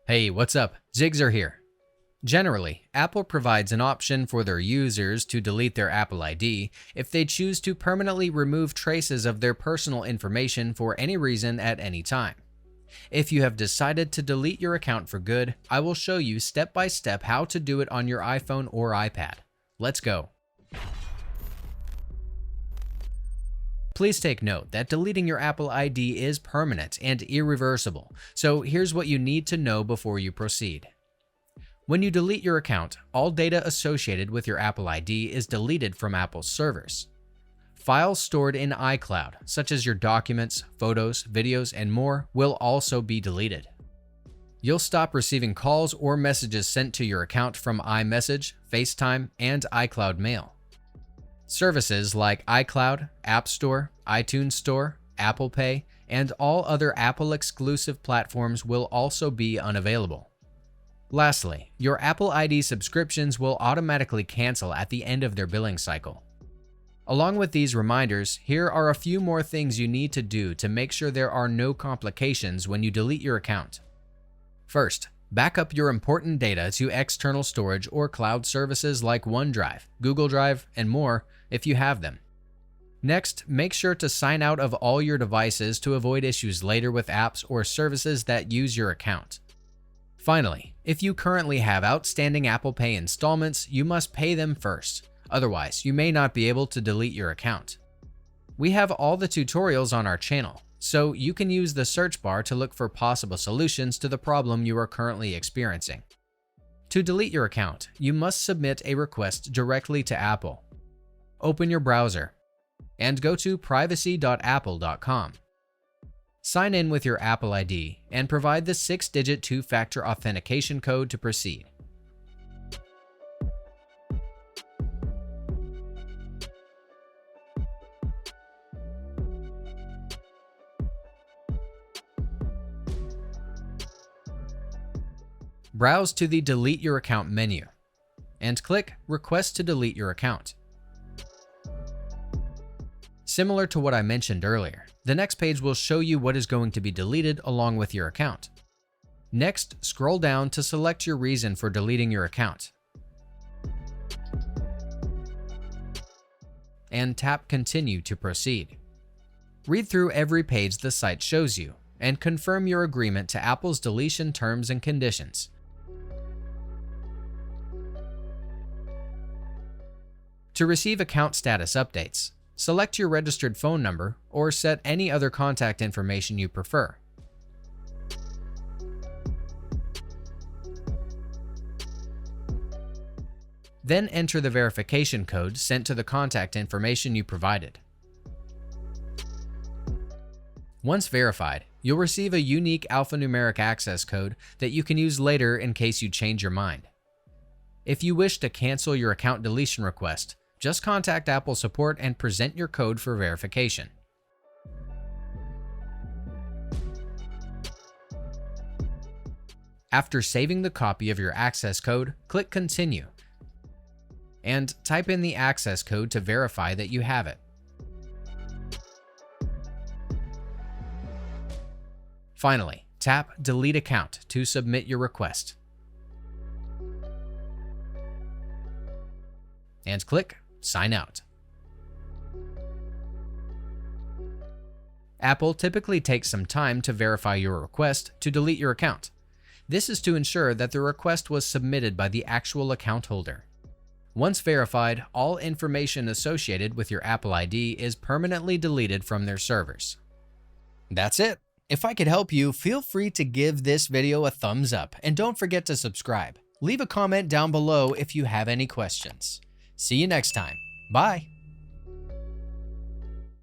Hey, what's up? Jigxor here. Generally, Apple provides an option for their users to delete their Apple ID if they choose to permanently remove traces of their personal information for any reason at any time. If you have decided to delete your account for good, I will show you step by step how to do it on your iPhone or iPad. Let's go. Please take note that deleting your Apple ID is permanent and irreversible, so here's what you need to know before you proceed. When you delete your account, all data associated with your Apple ID is deleted from Apple's servers. Files stored in iCloud, such as your documents, photos, videos, and more, will also be deleted. You'll stop receiving calls or messages sent to your account from iMessage, FaceTime, and iCloud Mail. Services like iCloud, App Store, iTunes Store, Apple Pay, and all other Apple-exclusive platforms will also be unavailable. Lastly, your Apple ID subscriptions will automatically cancel at the end of their billing cycle. Along with these reminders, here are a few more things you need to do to make sure there are no complications when you delete your account. First, back up your important data to external storage or cloud services like OneDrive, Google Drive, and more if you have them. Next, make sure to sign out of all your devices to avoid issues later with apps or services that use your account. Finally, if you currently have outstanding Apple Pay installments, you must pay them first. Otherwise, you may not be able to delete your account. We have all the tutorials on our channel, so you can use the search bar to look for possible solutions to the problem you are currently experiencing. To delete your account, you must submit a request directly to Apple. Open your browser and go to privacy.apple.com. Sign in with your Apple ID and provide the 6-digit two-factor authentication code to proceed. Browse to the Delete Your Account menu and click Request to delete your account. Similar to what I mentioned earlier, the next page will show you what is going to be deleted along with your account. Next, scroll down to select your reason for deleting your account and tap Continue to proceed. Read through every page the site shows you and confirm your agreement to Apple's deletion terms and conditions. To receive account status updates, select your registered phone number or set any other contact information you prefer. Then enter the verification code sent to the contact information you provided. Once verified, you'll receive a unique alphanumeric access code that you can use later in case you change your mind. If you wish to cancel your account deletion request, just contact Apple support and present your code for verification. After saving the copy of your access code, click Continue and type in the access code to verify that you have it. Finally, tap Delete Account to submit your request and click Sign Out. Apple typically takes some time to verify your request to delete your account. This is to ensure that the request was submitted by the actual account holder. Once verified, all information associated with your Apple ID is permanently deleted from their servers. That's it. If I could help you, feel free to give this video a thumbs up and don't forget to subscribe. Leave a comment down below if you have any questions. See you next time. Bye.